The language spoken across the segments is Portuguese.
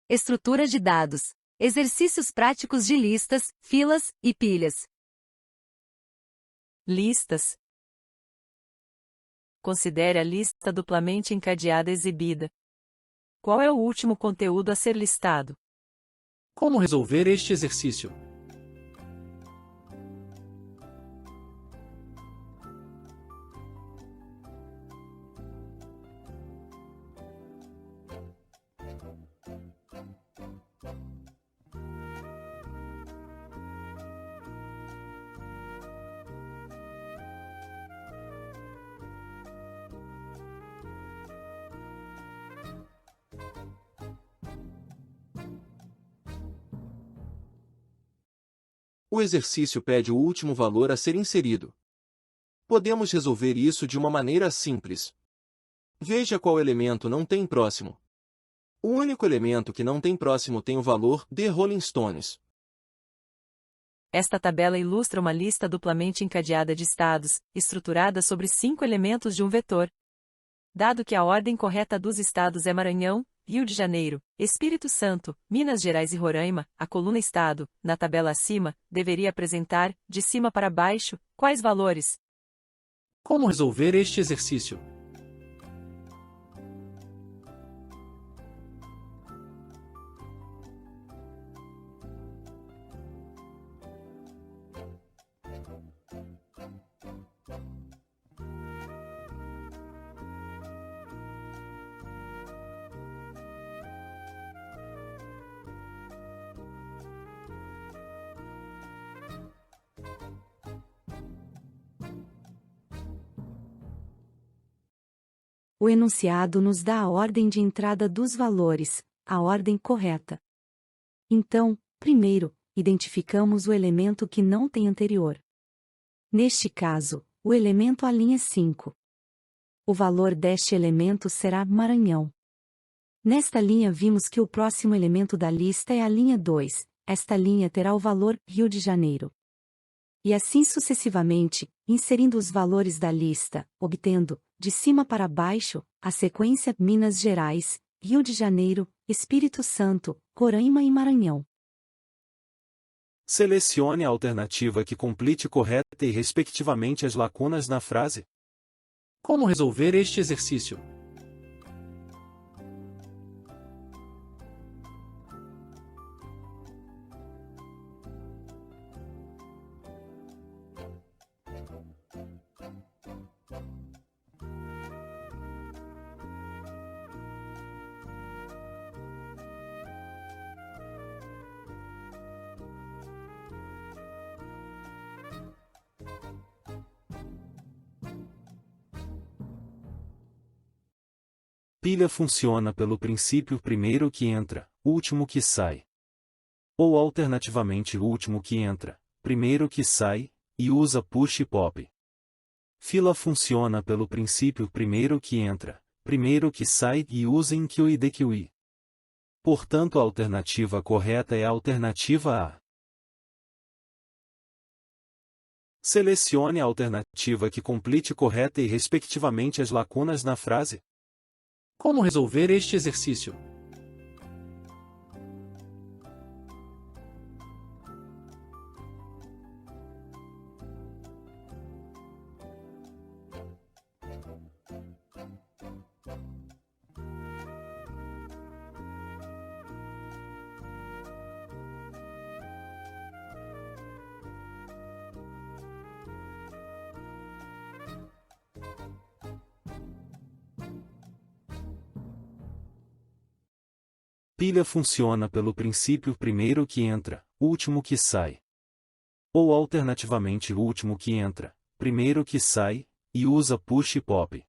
Estrutura de dados. Exercícios práticos de listas, filas e pilhas. Listas. Considere a lista duplamente encadeada exibida. Qual é o último conteúdo a ser listado? Como resolver este exercício? O exercício pede o último valor a ser inserido. Podemos resolver isso de uma maneira simples. Veja qual elemento não tem próximo. O único elemento que não tem próximo tem o valor de Rolling Stones. Esta tabela ilustra uma lista duplamente encadeada de estados, estruturada sobre 5 elementos de um vetor. Dado que a ordem correta dos estados é Maranhão, Rio de Janeiro, Espírito Santo, Minas Gerais e Roraima, a coluna Estado, na tabela acima, deveria apresentar, de cima para baixo, quais valores? Como resolver este exercício? O enunciado nos dá a ordem de entrada dos valores, a ordem correta. Então, primeiro, identificamos o elemento que não tem anterior. Neste caso, o elemento a linha 5. O valor deste elemento será Maranhão. Nesta linha vimos que o próximo elemento da lista é a linha 2, esta linha terá o valor Rio de Janeiro. E assim sucessivamente, inserindo os valores da lista, obtendo, de cima para baixo, a sequência Minas Gerais, Rio de Janeiro, Espírito Santo, Roraima e Maranhão. Selecione a alternativa que complete correta e respectivamente as lacunas na frase. Como resolver este exercício? Pilha funciona pelo princípio primeiro que entra, último que sai. Ou alternativamente último que entra, primeiro que sai, e usa push e pop. Fila funciona pelo princípio primeiro que entra, primeiro que sai e usa enqueue e dequeue. Portanto a alternativa correta é a alternativa A. Selecione a alternativa que complete correta e respectivamente as lacunas na frase. Como resolver este exercício? Pilha funciona pelo princípio primeiro que entra, último que sai. Ou alternativamente último que entra, primeiro que sai, e usa push e pop.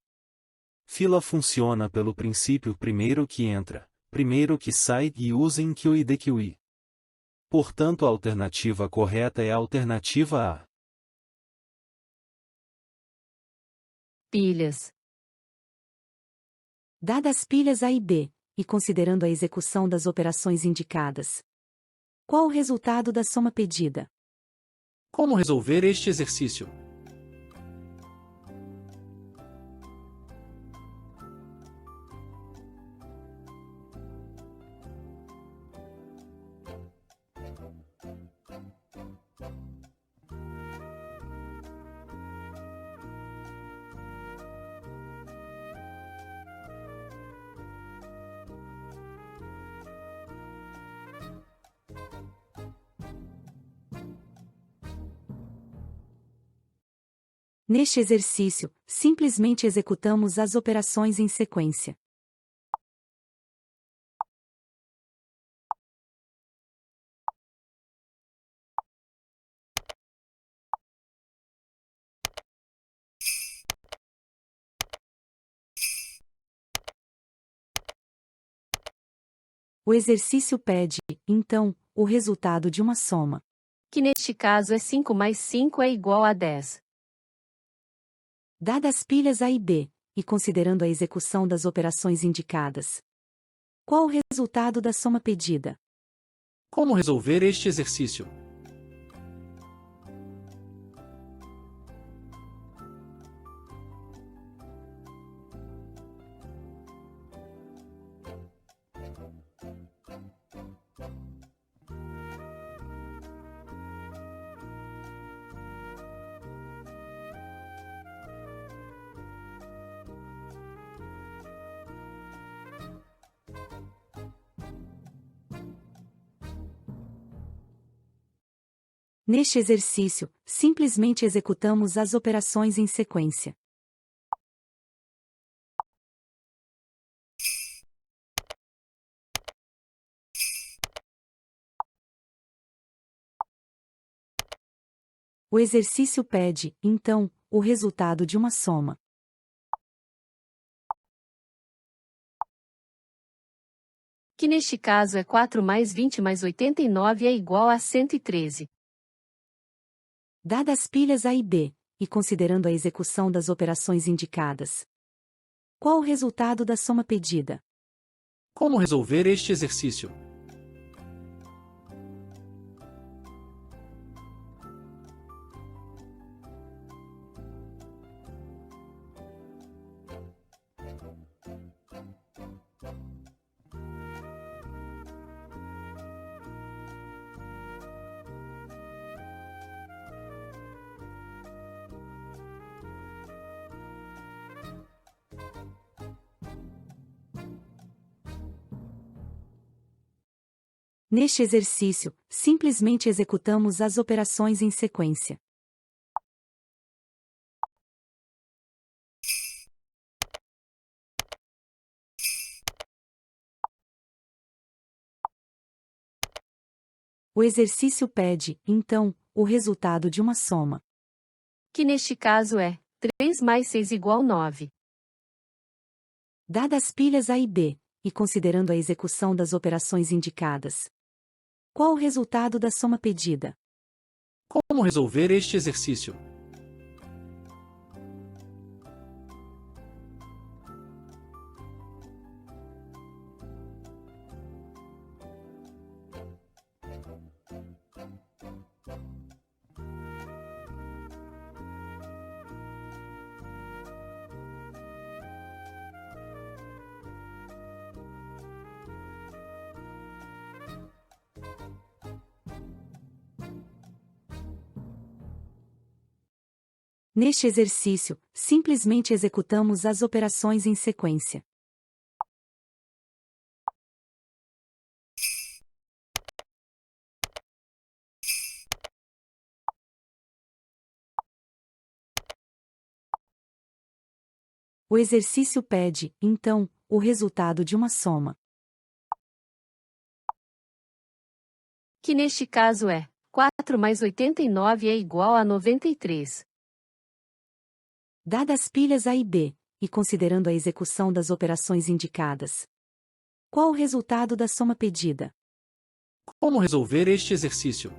Fila funciona pelo princípio primeiro que entra, primeiro que sai e usa enqueue e dequeue. Portanto a alternativa correta é a alternativa A. Pilhas. Dadas pilhas A e B, e considerando a execução das operações indicadas, qual o resultado da soma pedida? Como resolver este exercício? Neste exercício, simplesmente executamos as operações em sequência. O exercício pede, então, o resultado de uma soma. Que neste caso é 5 mais 5 é igual a 10. Dadas as pilhas A e B, e considerando a execução das operações indicadas. Qual o resultado da soma pedida? Como resolver este exercício? Neste exercício, simplesmente executamos as operações em sequência. O exercício pede, então, o resultado de uma soma. Que neste caso é 4 mais 20 mais 89 é igual a 113. Dadas as pilhas A e B, e considerando a execução das operações indicadas. Qual o resultado da soma pedida? Como resolver este exercício? Neste exercício, simplesmente executamos as operações em sequência. O exercício pede, então, o resultado de uma soma. Que neste caso é 3 mais 6 igual a 9. Dadas as pilhas A e B, e considerando a execução das operações indicadas. Qual o resultado da soma pedida? Como resolver este exercício? Neste exercício, simplesmente executamos as operações em sequência. O exercício pede, então, o resultado de uma soma. Que neste caso é 4 mais 89 é igual a 93. Dadas as pilhas A e B, e considerando a execução das operações indicadas. Qual o resultado da soma pedida? Como resolver este exercício?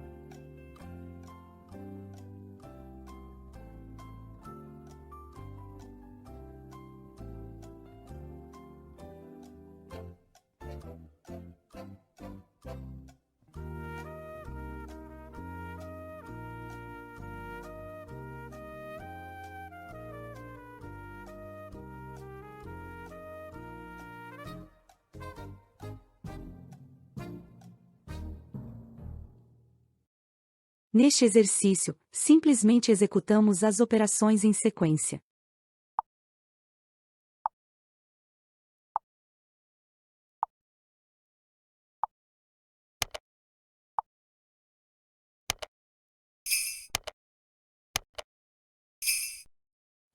Neste exercício, simplesmente executamos as operações em sequência.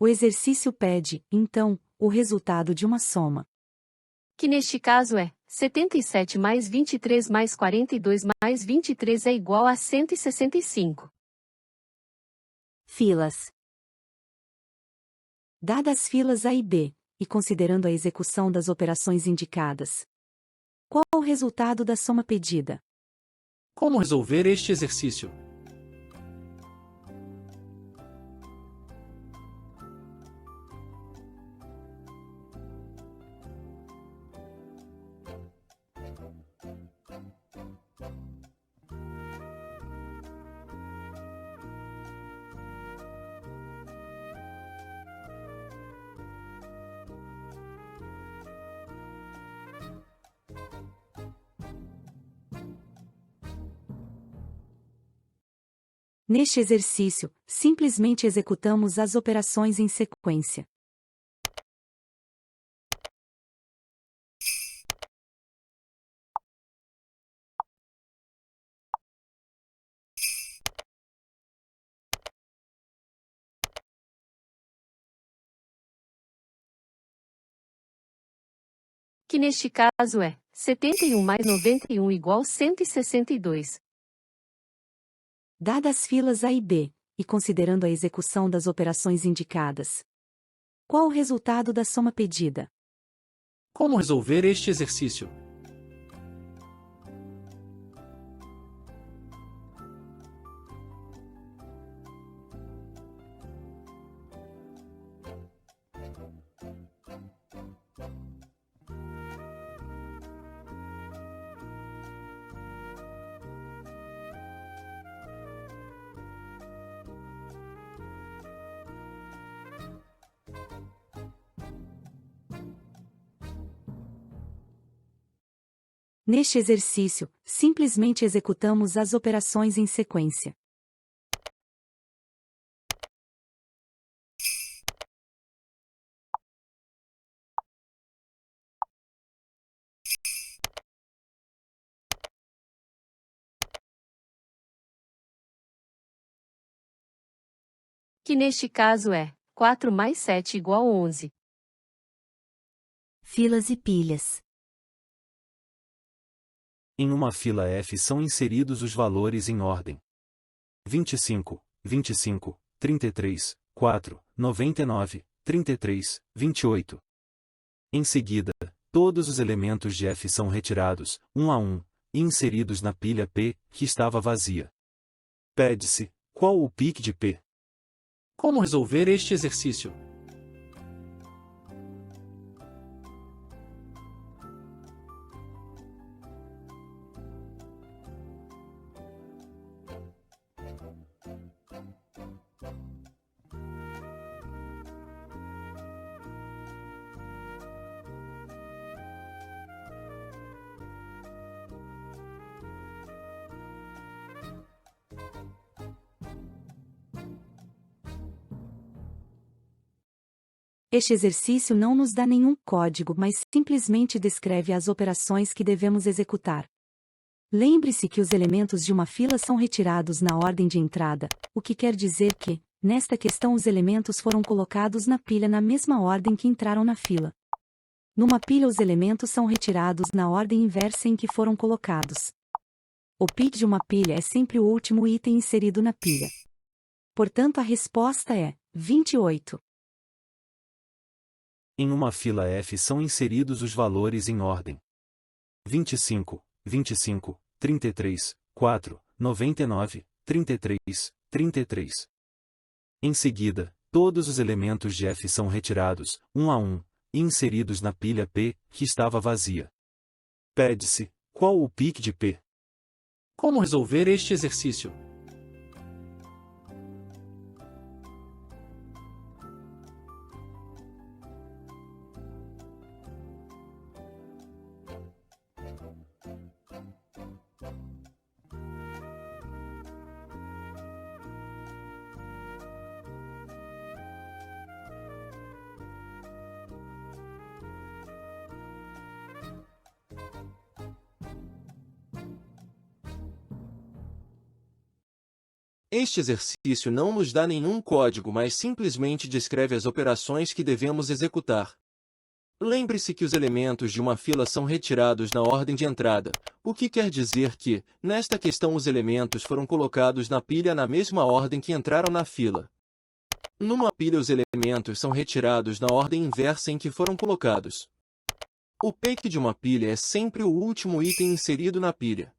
O exercício pede, então, o resultado de uma soma. Que neste caso é 77 mais 23 mais 42 mais 23 é igual a 165. Filas. Dadas as filas A e B, e considerando a execução das operações indicadas, qual o resultado da soma pedida? Como resolver este exercício? Neste exercício, simplesmente executamos as operações em sequência. Que neste caso é 71 mais 91 igual 162. Dadas as filas A e B, e considerando a execução das operações indicadas, qual o resultado da soma pedida? Como resolver este exercício? Neste exercício, simplesmente executamos as operações em sequência. Que neste caso é 4 mais 7 igual 11. Filas e pilhas. Em uma fila F são inseridos os valores em ordem: 25, 25, 33, 4, 99, 33, 28. Em seguida, todos os elementos de F são retirados, um a um, e inseridos na pilha P, que estava vazia. Pede-se, qual o pique de P? Como resolver este exercício? Este exercício não nos dá nenhum código, mas simplesmente descreve as operações que devemos executar. Lembre-se que os elementos de uma fila são retirados na ordem de entrada, o que quer dizer que, nesta questão, os elementos foram colocados na pilha na mesma ordem que entraram na fila. Numa pilha, os elementos são retirados na ordem inversa em que foram colocados. O pick de uma pilha é sempre o último item inserido na pilha. Portanto, a resposta é 28. Em uma fila F são inseridos os valores em ordem: 25, 25, 33, 4, 99, 33, 33. Em seguida, todos os elementos de F são retirados, um a um, e inseridos na pilha P, que estava vazia. Pede-se, qual o pique de P? Como resolver este exercício? Este exercício não nos dá nenhum código, mas simplesmente descreve as operações que devemos executar. Lembre-se que os elementos de uma fila são retirados na ordem de entrada, o que quer dizer que, nesta questão, os elementos foram colocados na pilha na mesma ordem que entraram na fila. Numa pilha, os elementos são retirados na ordem inversa em que foram colocados. O pick de uma pilha é sempre o último item inserido na pilha.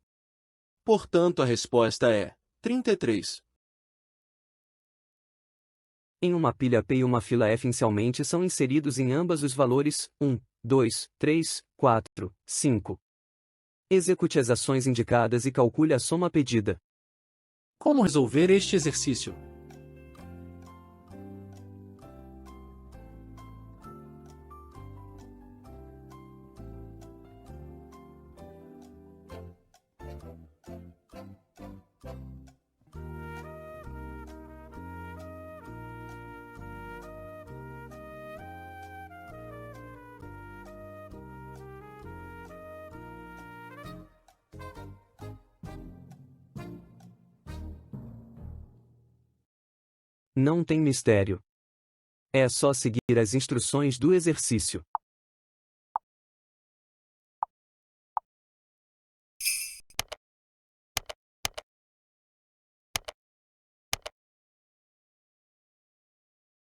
Portanto, a resposta é 33. Em uma pilha P e uma fila F inicialmente são inseridos em ambas os valores 1, 2, 3, 4, 5. Execute as ações indicadas e calcule a soma pedida. Como resolver este exercício? Não tem mistério. É só seguir as instruções do exercício.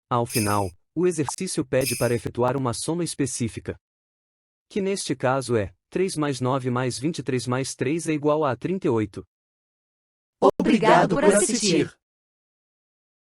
Ao final, o exercício pede para efetuar uma soma específica, que neste caso é 3 mais 9 mais 23 mais 3 é igual a 38. Obrigado por assistir.